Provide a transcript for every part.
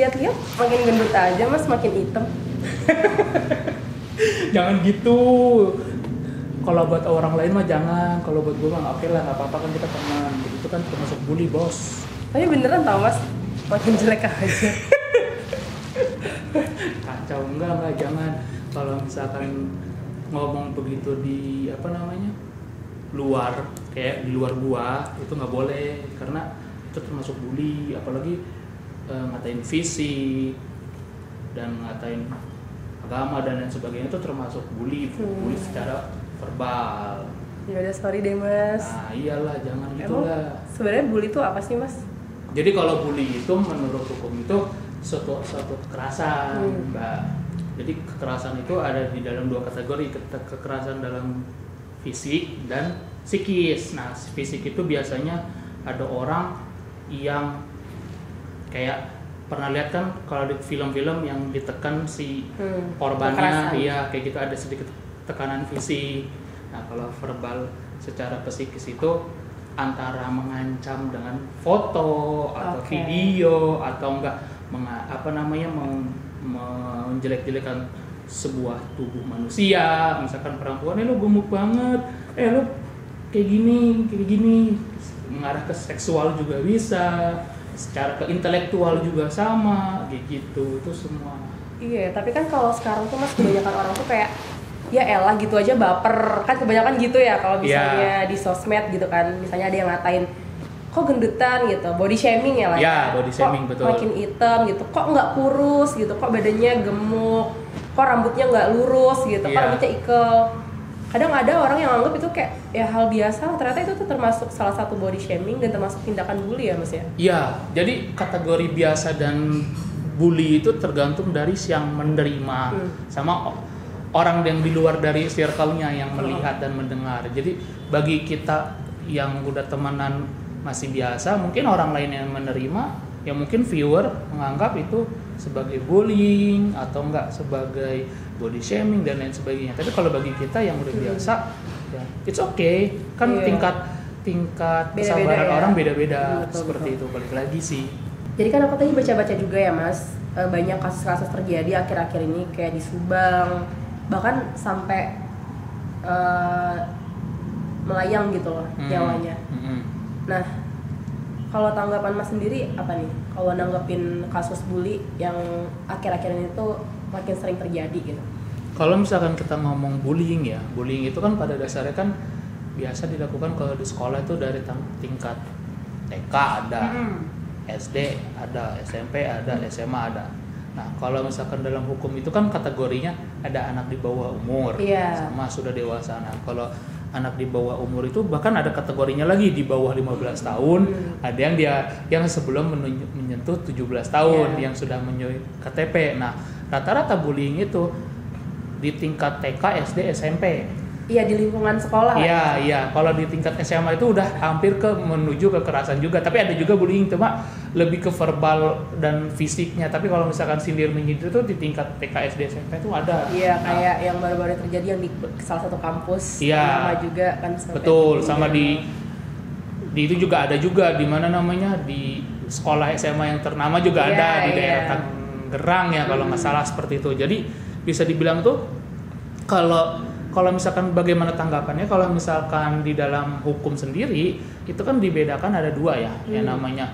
dilihat-lihat makin gendut aja mas, makin hitam. Jangan gitu. Kalau buat orang lain mah jangan, kalau buat gue mah oke lah, nggak apa-apa kan kita teman. Itu kan termasuk bully bos. Tapi beneran tau mas, makin jelek aja. Kacau enggak jangan. Kalau misalkan ngomong begitu di luar, kayak di luar gua itu nggak boleh, karena itu termasuk bully. Apalagi ngatain fisik dan ngatain agama dan lain sebagainya itu termasuk bully secara verbal. Ya udah sorry deh mas. Nah iyalah, jangan gitulah. Sebenarnya bully itu apa sih mas? Jadi kalau bully itu menurut hukum itu suatu kekerasan, Mbak. Jadi kekerasan itu ada di dalam dua kategori, kekerasan dalam fisik dan psikis. Nah, fisik itu biasanya ada orang yang kayak pernah lihat kan kalau di film-film yang ditekan si korbannya, iya kayak gitu, ada sedikit tekanan fisik. Nah, kalau verbal secara psikis itu antara mengancam dengan foto atau video atau enggak menjelek-jelekan sebuah tubuh manusia. Misalkan perempuan, lo gemuk banget, lo kayak gini, mengarah ke seksual juga bisa, secara ke intelektual juga sama, kayak gitu, itu semua. Iya, tapi kan kalau sekarang tuh mas kebanyakan orang tuh kayak ya elah gitu aja baper, kan kebanyakan gitu ya kalau misalnya di sosmed gitu kan, misalnya ada yang ngatain kok gendutan gitu, body shaming ya lah ya, body shaming, betul. Makin hitam gitu, kok nggak kurus gitu, kok badannya gemuk, kok rambutnya nggak lurus gitu, kok rambutnya ikel. Kadang ada orang yang anggap itu kayak ya hal biasa, ternyata itu tuh termasuk salah satu body shaming dan termasuk tindakan bully ya mas ya? Iya, jadi kategori biasa dan bully itu tergantung dari yang menerima sama orang yang di luar dari circle-nya yang melihat dan mendengar. Jadi bagi kita yang udah temenan masih biasa, mungkin orang lain yang menerima, ya mungkin viewer menganggap itu sebagai bullying atau enggak sebagai body shaming dan lain sebagainya. Tapi kalau bagi kita yang udah biasa, ya it's okay. Kan tingkat kesabaran orang beda-beda, seperti itu. Balik lagi sih. Jadi kan aku tadi baca-baca juga ya mas, banyak kasus-kasus terjadi akhir-akhir ini kayak di Subang, bahkan sampai melayang gitu loh nyawanya. Nah, kalau tanggapan mas sendiri apa nih? Kalau nanggepin kasus bully yang akhir-akhir ini tuh makin sering terjadi gitu. Kalau misalkan kita ngomong bullying ya, bullying itu kan pada dasarnya kan biasa dilakukan kalau di sekolah itu dari tingkat TK ada, SD ada, SMP ada, SMA ada. Nah, kalau misalkan dalam hukum itu kan kategorinya ada anak di bawah umur sama sudah dewasa. Nah, kalau anak di bawah umur itu bahkan ada kategorinya lagi di bawah 15 tahun, ada yang sebelum menyentuh 17 tahun yang sudah menyuai KTP. Nah, rata-rata bullying itu di tingkat TK, SD, SMP. Iya, di lingkungan sekolah. Iya. Kalau di tingkat SMA itu udah hampir menuju kekerasan juga. Tapi ada juga bullying, cuma lebih ke verbal dan fisiknya. Tapi kalau misalkan sindir menyindir itu di tingkat TK, SD, SMP itu ada. Iya, kayak yang baru-baru terjadi yang di salah satu kampus. Iya. Sama juga kan. Betul, sama di itu juga ada juga di mana namanya di sekolah SMA yang ternama juga ada di daerah Tangerang ya kalau nggak salah seperti itu. Jadi bisa dibilang tuh kalau misalkan bagaimana tanggapannya, kalau misalkan di dalam hukum sendiri itu kan dibedakan ada dua ya, yang namanya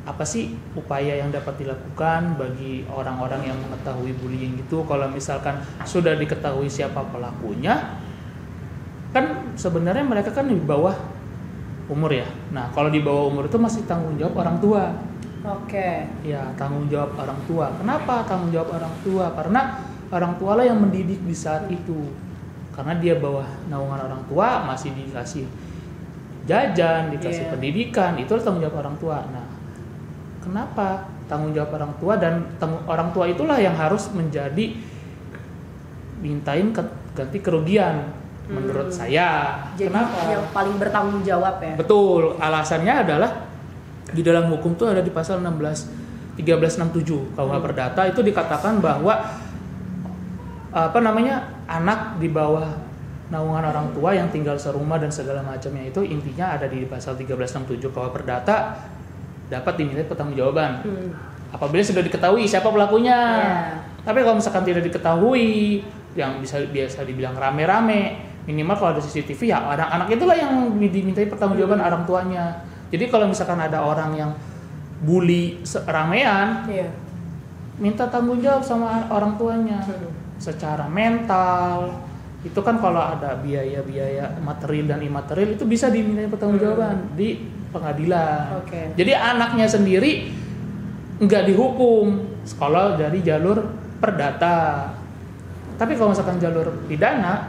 apa sih upaya yang dapat dilakukan bagi orang-orang yang mengetahui bullying itu. Kalau misalkan sudah diketahui siapa pelakunya, kan sebenarnya mereka kan di bawah umur ya. Nah, kalau di bawah umur itu masih tanggung jawab orang tua. Oke. Ya, tanggung jawab orang tua. Kenapa tanggung jawab orang tua? Karena orang tua lah yang mendidik di saat itu. Karena dia bawah naungan orang tua, masih dikasih jajan, dikasih pendidikan, itu tanggung jawab orang tua. Nah, kenapa tanggung jawab orang tua, dan orang tua itulah yang harus menjadi mintain ganti kerugian menurut saya. Jadi kenapa? yang paling bertanggung jawab ya. Betul, alasannya adalah di dalam hukum tuh ada di pasal 1367 KUH Perdata itu dikatakan bahwa anak di bawah naungan orang tua yang tinggal serumah dan segala macamnya itu intinya ada di pasal 1367 KUH Perdata dapat dimintai pertanggungjawaban. apabila sudah diketahui siapa pelakunya. Yeah. Tapi kalau misalkan tidak diketahui, yang biasa dibilang rame-rame, minimal kalau ada CCTV ya anak-anak itulah yang dimintai pertanggungjawaban orang tuanya. Jadi kalau misalkan ada orang yang bully ramean, minta tanggung jawab sama orang tuanya secara mental. Itu kan kalau ada biaya-biaya material dan imaterial itu bisa dimintai pertanggungjawaban di pengadilan. Jadi anaknya sendiri nggak dihukum kalau dari jalur perdata. Tapi kalau misalkan jalur pidana,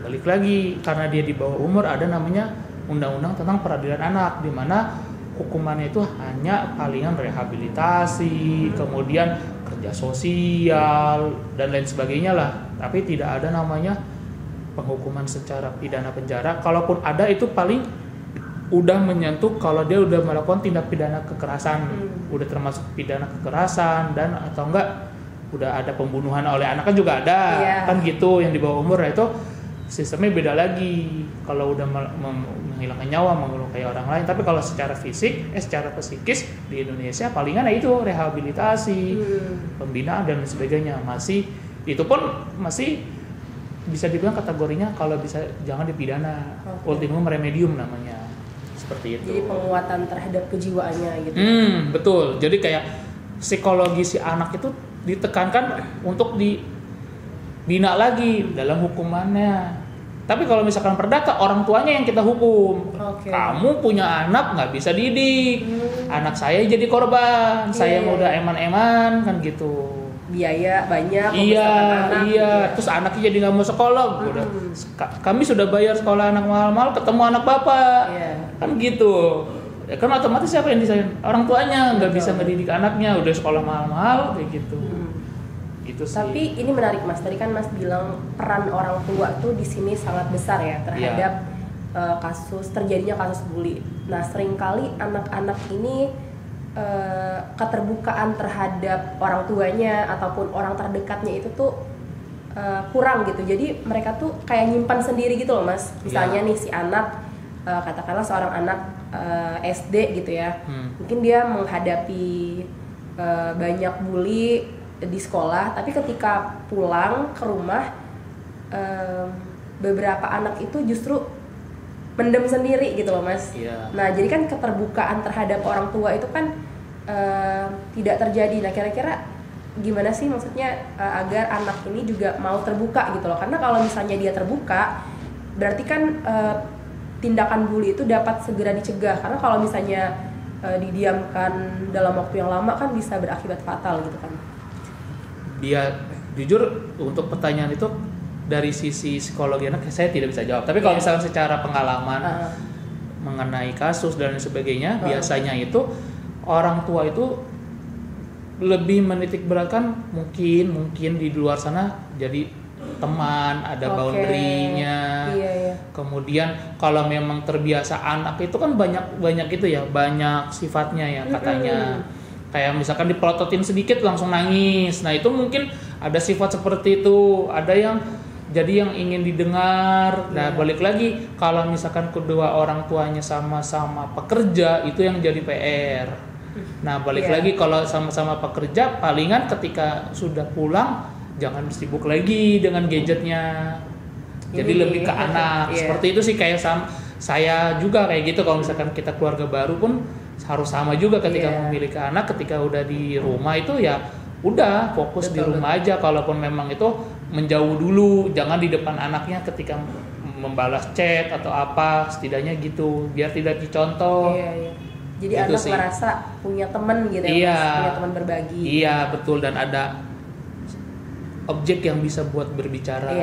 balik lagi karena dia di bawah umur ada namanya undang-undang tentang peradilan anak, di mana hukumannya itu hanya palingan rehabilitasi, kemudian kerja sosial dan lain sebagainya lah. Tapi tidak ada namanya penghukuman secara pidana penjara. Kalaupun ada itu paling udah menyentuh kalau dia udah melakukan tindak pidana kekerasan, udah termasuk pidana kekerasan dan atau enggak udah ada pembunuhan oleh anak kan juga ada, kan gitu yang di bawah umur. Nah itu sistemnya beda lagi. Kalau udah menghilangkan nyawa, melukai orang lain. Tapi kalau secara fisik, secara psikis di Indonesia palingan itu rehabilitasi, pembinaan dan sebagainya. Masih itu pun masih bisa dibilang kategorinya kalau bisa jangan dipidana, ultimum remedium namanya, seperti itu. Jadi penguatan terhadap kejiwaannya gitu. Betul. Jadi kayak psikologi si anak itu ditekankan untuk dibina lagi dalam hukumannya. Tapi kalau misalkan perdata, orang tuanya yang kita hukum. Kamu punya anak nggak bisa didik, anak saya jadi korban, saya udah eman-eman kan gitu. Biaya banyak, anak, terus anaknya jadi nggak mau sekolah. Udah, kami sudah bayar sekolah anak mahal-mahal, ketemu anak bapak, kan gitu. Ya kan otomatis siapa yang disayang? Orang tuanya nggak bisa ngedidik anaknya, udah sekolah mahal-mahal kayak gitu. Gitu sih. Tapi ini menarik Mas, tadi kan Mas bilang peran orang tua tuh di sini sangat besar ya terhadap terjadinya kasus bully. Nah seringkali anak-anak ini keterbukaan terhadap orang tuanya ataupun orang terdekatnya itu tuh kurang gitu. Jadi mereka tuh kayak nyimpan sendiri gitu loh Mas. Misalnya nih si anak katakanlah seorang anak SD gitu ya, mungkin dia menghadapi banyak bully di sekolah, tapi ketika pulang ke rumah beberapa anak itu justru mendem sendiri gitu loh Mas. Nah jadi kan keterbukaan terhadap orang tua itu kan tidak terjadi. Nah kira-kira gimana sih maksudnya agar anak ini juga mau terbuka gitu loh, karena kalau misalnya dia terbuka berarti kan tindakan bully itu dapat segera dicegah, karena kalau misalnya didiamkan dalam waktu yang lama kan bisa berakibat fatal gitu kan. Dia jujur untuk pertanyaan itu dari sisi psikologi anak saya tidak bisa jawab. Tapi kalau misalnya secara pengalaman mengenai kasus dan sebagainya, biasanya itu orang tua itu lebih menitik beratkan mungkin di luar sana jadi teman, ada boundary-nya. Kemudian kalau memang terbiasa anak itu kan banyak itu ya, banyak sifatnya ya katanya. Kayak misalkan dipelototin sedikit langsung nangis. Nah itu mungkin ada sifat seperti itu. Ada yang jadi yang ingin didengar. Nah balik lagi kalau misalkan kedua orang tuanya sama-sama pekerja, itu yang jadi PR. Nah balik lagi kalau sama-sama pekerja, palingan ketika sudah pulang jangan sibuk lagi dengan gadgetnya. Jadi lebih ke anak. Seperti itu sih, kayak saya juga kayak gitu. Kalau misalkan kita keluarga baru pun harus sama juga ketika memiliki anak. Ketika udah di rumah itu ya udah fokus di rumah aja. Kalaupun memang itu menjauh dulu, jangan di depan anaknya ketika membalas chat atau apa, setidaknya gitu biar tidak dicontoh. Jadi gitu anak merasa punya teman gitu ya, punya teman berbagi. Iya betul, dan ada objek yang bisa buat berbicara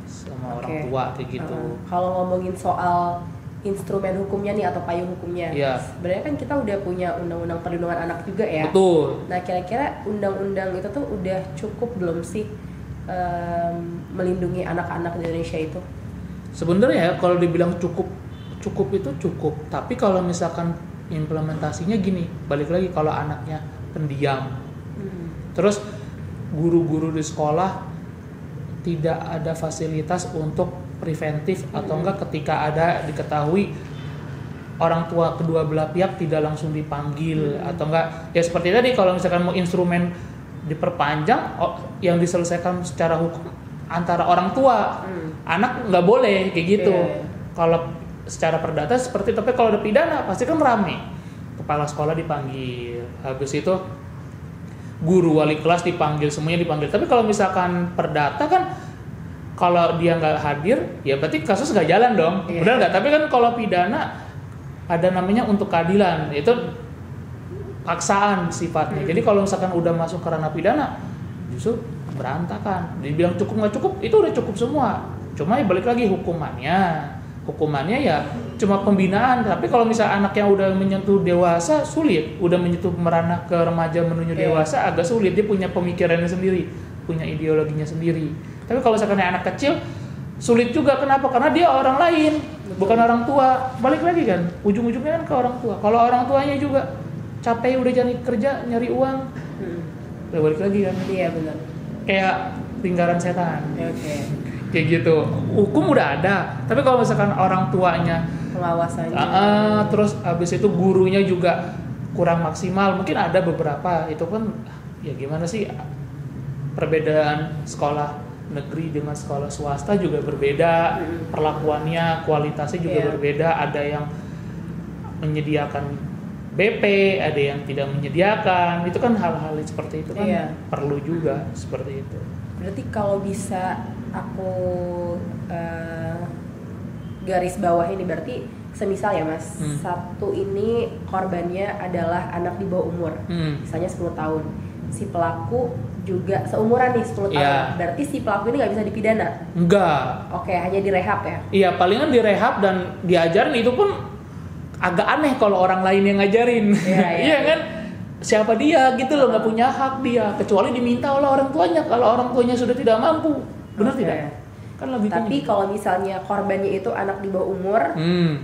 sama orang tua kayak gitu. Kalau ngomongin soal instrumen hukumnya nih atau payung hukumnya, sebenarnya kan kita udah punya undang-undang perlindungan anak juga ya. Betul. Nah kira-kira undang-undang itu tuh udah cukup belum sih melindungi anak-anak di Indonesia itu? Sebenarnya kalau dibilang cukup itu cukup, tapi kalau misalkan implementasinya gini, balik lagi kalau anaknya pendiam, terus guru-guru di sekolah tidak ada fasilitas untuk preventif atau enggak ketika ada diketahui orang tua kedua belah pihak tidak langsung dipanggil atau enggak ya seperti tadi kalau misalkan mau instrumen diperpanjang yang diselesaikan secara hukum antara orang tua anak nggak boleh kayak gitu. Kalau secara perdata seperti tapi kalau ada pidana pasti kan rame, kepala sekolah dipanggil, habis itu guru wali kelas dipanggil, semuanya dipanggil. Tapi kalau misalkan perdata kan kalau dia nggak hadir ya berarti kasus nggak jalan dong, benar nggak? Tapi kan kalau pidana ada namanya untuk keadilan, itu paksaan sifatnya. Jadi kalau misalkan udah masuk ke ranah pidana justru berantakan. Dibilang cukup nggak cukup itu udah cukup semua. Cuma ya balik lagi hukumannya ya cuma pembinaan. Tapi kalau misalnya anak yang udah menyentuh dewasa sulit, udah menyentuh merana ke remaja menuju dewasa agak sulit. Dia punya pemikirannya sendiri, punya ideologinya sendiri. Tapi kalau misalkan anak kecil sulit juga. Kenapa? Karena dia orang lain, bukan orang tua. Balik lagi kan, ujung-ujungnya kan ke orang tua. Kalau orang tuanya juga capek udah cari kerja, nyari uang, udah balik lagi kan. Iya benar. Kayak lingkaran setan. Kayak gitu. Hukum udah ada, tapi kalau misalkan orang tuanya pengawasannya terus habis itu gurunya juga kurang maksimal, mungkin ada beberapa itu kan ya gimana sih, perbedaan sekolah negeri dengan sekolah swasta juga berbeda, perlakuannya, kualitasnya juga berbeda. Ada yang menyediakan BP, ada yang tidak menyediakan. Itu kan hal-hal seperti itu kan perlu juga seperti itu. Berarti kalau bisa aku garis bawah ini berarti semisal ya Mas, satu ini korbannya adalah anak di bawah umur, misalnya 10 tahun. Si pelaku juga seumuran nih 10 tahun. Berarti si pelaku ini nggak bisa dipidana? Enggak. Oke, hanya direhab ya? Iya, palingan direhab dan diajarin. Itu pun agak aneh kalau orang lain yang ngajarin. Iya kan? Siapa dia gitu loh, nggak punya hak dia, kecuali diminta oleh orang tuanya. Kalau orang tuanya sudah tidak mampu, benar tidak? Kan lebih. Tapi kalau misalnya korbannya itu anak di bawah umur,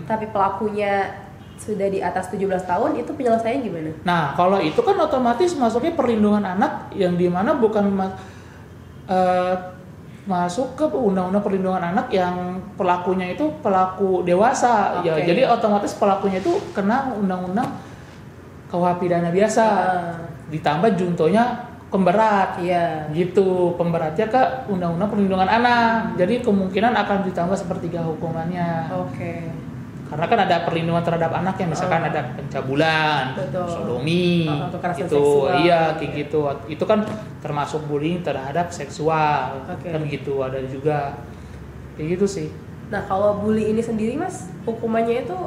tapi pelakunya sudah di atas 17 tahun, itu penyelesaiannya gimana? Nah, kalau itu kan otomatis masuknya perlindungan anak yang dimana bukan masuk ke undang-undang perlindungan anak yang pelakunya itu pelaku dewasa. Ya, jadi otomatis pelakunya itu kena undang-undang KUH pidana biasa. Ditambah juntonya pemberat. Gitu, pemberatnya ke undang-undang perlindungan anak. Jadi kemungkinan akan ditambah sepertiga hukumannya. Karena kan ada perlindungan terhadap anak yang misalkan ada pencabulan, sodomi, itu kayak gitu. Itu kan termasuk bullying terhadap seksual, kan gitu, ada juga kayak gitu sih. Nah kalau bully ini sendiri Mas, hukumannya itu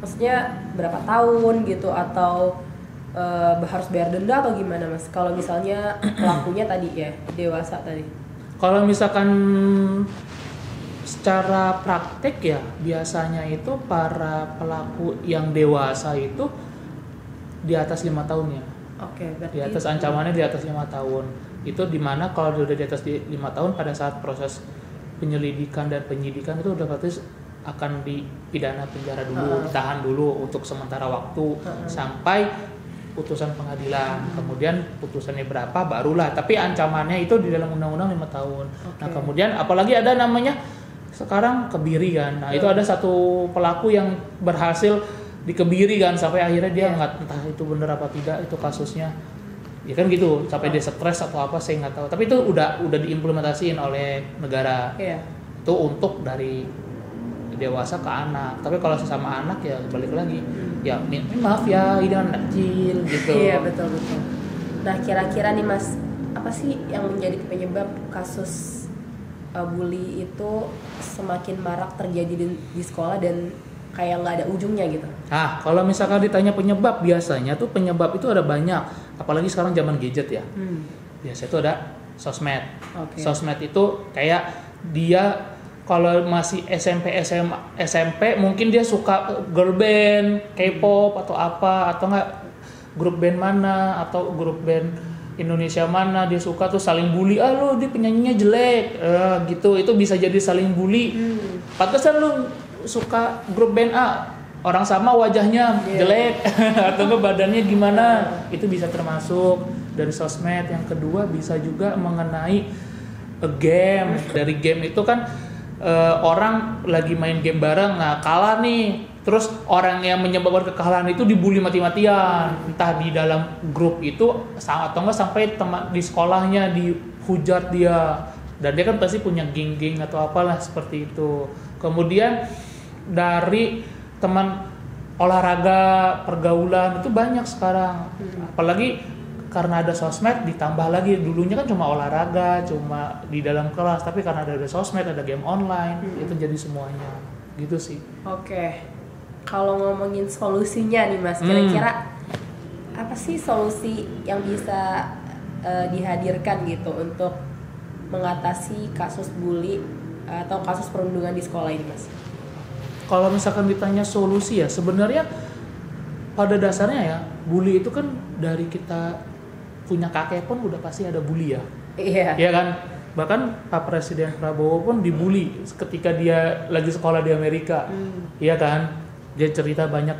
maksudnya berapa tahun gitu atau harus bayar denda atau gimana Mas? Kalau misalnya pelakunya tadi ya dewasa tadi. Kalau misalkan secara praktek ya biasanya itu para pelaku yang dewasa itu di atas 5 tahun ya. Berarti di atas ancamannya di atas 5 tahun. Itu dimana kalau udah di atas 5 tahun pada saat proses penyelidikan dan penyidikan itu udah berarti akan dipidana penjara dulu, ditahan dulu untuk sementara waktu sampai putusan pengadilan. Kemudian putusannya berapa barulah, tapi ancamannya itu di dalam undang-undang 5 tahun. Nah, kemudian apalagi ada namanya sekarang kebiri kan. Nah, itu ada satu pelaku yang berhasil dikebiri kan sampai akhirnya dia nggak entah itu benar apa tidak itu kasusnya. Ya kan gitu, sampai dia stres atau apa saya nggak tahu. Tapi itu udah diimplementasiin oleh negara. Itu untuk dari dewasa ke anak. Tapi kalau sesama anak ya balik lagi. Ya maaf ya, ini anak kecil gitu. Iya, betul. Nah, kira-kira nih Mas, apa sih yang menjadi penyebab kasus bully itu semakin marak terjadi di sekolah dan kayak nggak ada ujungnya gitu? Nah, kalau misalkan ditanya penyebab, biasanya tuh penyebab itu ada banyak. Apalagi sekarang zaman gadget ya. Biasanya itu ada sosmed. Sosmed itu kayak dia kalau masih SMP mungkin dia suka girl band, K-pop atau apa, atau enggak grup band mana atau grup band Indonesia mana dia suka tuh saling bully, lo dia penyanyinya jelek, gitu. Itu bisa jadi saling bully. Pantesan lu suka grup band A, orang sama wajahnya jelek atau enggak badannya gimana, itu bisa termasuk dari sosmed. Yang kedua bisa juga mengenai game. Dari game itu kan orang lagi main game bareng, nah kalah nih Terus orang yang menyebabkan kekalahan itu dibully mati-matian, entah di dalam grup itu atau enggak sampai teman di sekolahnya dihujat dia, dan dia kan pasti punya geng-geng atau apalah seperti itu. Kemudian dari teman olahraga, pergaulan itu banyak sekarang, apalagi karena ada sosmed ditambah lagi. Dulunya kan cuma olahraga, cuma di dalam kelas, tapi karena ada sosmed, ada game online, itu jadi semuanya gitu sih. Oke. Kalau ngomongin solusinya nih Mas, kira-kira apa sih solusi yang bisa dihadirkan gitu untuk mengatasi kasus bully atau kasus perundungan di sekolah ini Mas? Kalau misalkan ditanya solusi ya, sebenarnya pada dasarnya ya, bully itu kan dari kita punya kakek pun udah pasti ada bully ya. Iya. Iya kan? Bahkan Pak Presiden Prabowo pun dibully ketika dia lagi sekolah di Amerika. Iya kan? Dia cerita banyak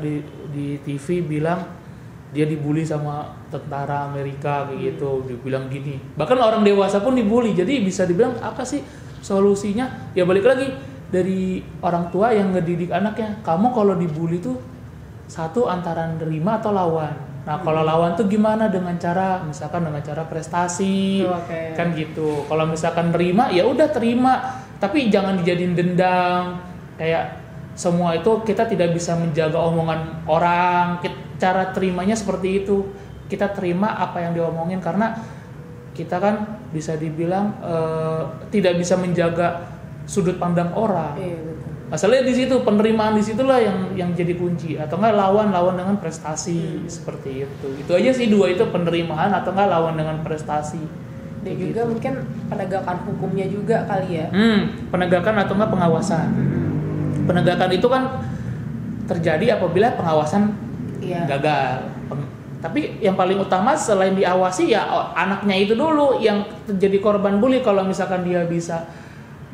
di TV bilang dia dibully sama tentara Amerika kayak gitu. Dia bilang gini. Bahkan orang dewasa pun dibully. Jadi bisa dibilang apa sih solusinya? Ya balik lagi dari orang tua yang ngedidik anaknya. Kamu kalau dibully tuh satu antara nerima atau lawan. Nah kalau lawan tuh gimana, dengan cara misalkan dengan cara prestasi, kan gitu. Kalau misalkan nerima ya udah terima, tapi jangan dijadiin dendam. Kayak semua itu kita tidak bisa menjaga omongan orang. Cara terimanya seperti itu. Kita terima apa yang diomongin karena kita kan bisa dibilang tidak bisa menjaga sudut pandang orang. Iya, betul. Masalahnya di situ, penerimaan di situlah yang jadi kunci, atau enggak lawan dengan prestasi seperti itu. Itu aja sih, dua itu, penerimaan atau enggak lawan dengan prestasi. Dan juga gitu. Mungkin penegakan hukumnya juga kali ya. Penegakan atau enggak pengawasan. Penegakan itu kan terjadi apabila pengawasan gagal. Tapi yang paling utama selain diawasi ya anaknya itu dulu yang terjadi korban bully. Kalau misalkan dia bisa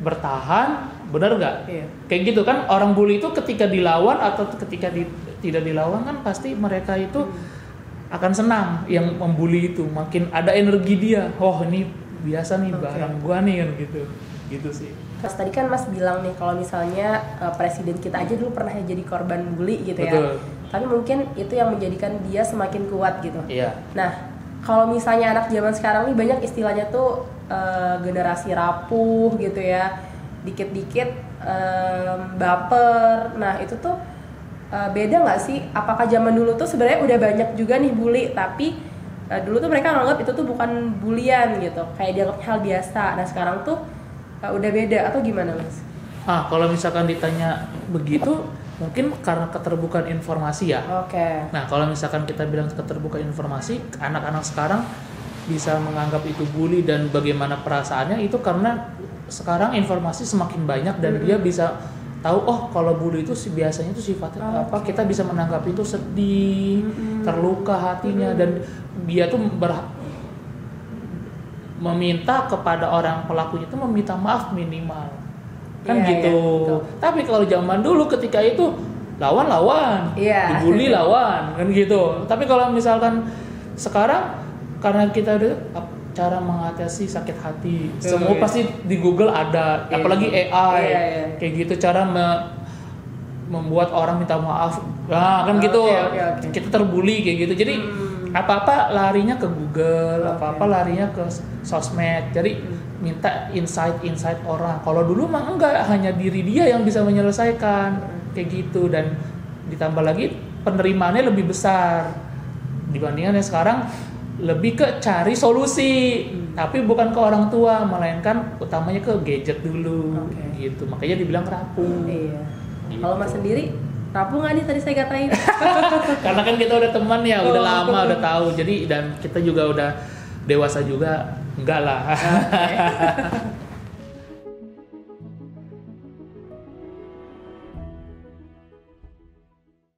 bertahan, benar nggak? Iya. Kayak gitu kan, orang bully itu ketika dilawan atau ketika tidak dilawan kan pasti mereka itu akan senang. Yang membuli itu makin ada energi dia. Oh ini biasa nih barang gua nih kan gitu sih. Mas tadi kan Mas bilang nih kalau misalnya presiden kita aja dulu pernah jadi korban bully gitu. Betul. Ya. Tapi mungkin itu yang menjadikan dia semakin kuat gitu. Iya. Nah, kalau misalnya anak zaman sekarang nih banyak istilahnya tuh generasi rapuh gitu ya. Dikit-dikit baper. Nah, itu tuh beda nggak sih? Apakah zaman dulu tuh sebenarnya udah banyak juga nih bully, tapi dulu tuh mereka nganggap itu tuh bukan bulian gitu, kayak dianggap hal biasa. Nah sekarang tuh udah beda atau gimana Mas? Kalau misalkan ditanya begitu, mungkin karena keterbukaan informasi ya. Oke. Nah kalau misalkan kita bilang keterbukaan informasi, anak-anak sekarang bisa menganggap itu bully dan bagaimana perasaannya itu karena sekarang informasi semakin banyak dan dia bisa tahu, oh kalau bully itu biasanya itu sifatnya apa, kita bisa menanggapi itu sedih, terluka hatinya, dan dia tuh meminta kepada orang pelakunya itu meminta maaf minimal kan gitu. Tapi kalau zaman dulu ketika itu lawan dibully lawan kan gitu. Tapi kalau misalkan sekarang karena kita udah cara mengatasi sakit hati, semua pasti di Google ada, apalagi AI kayak gitu, cara membuat orang minta maaf, kan gitu. Kita terbully kayak gitu, jadi apa-apa larinya ke Google, apa-apa larinya ke sosmed, jadi minta insight orang. Kalau dulu mah enggak, hanya diri dia yang bisa menyelesaikan kayak gitu, dan ditambah lagi penerimaannya lebih besar dibandingkan yang sekarang lebih ke cari solusi, tapi bukan ke orang tua, melainkan utamanya ke gadget dulu, gitu. Makanya dibilang rapuh. Iya. Gitu. Kalau Mas sendiri rapuh nggak nih tadi saya katain? Karena kan kita udah teman ya, udah lama, udah tahu. Jadi dan kita juga udah dewasa juga, enggak lah.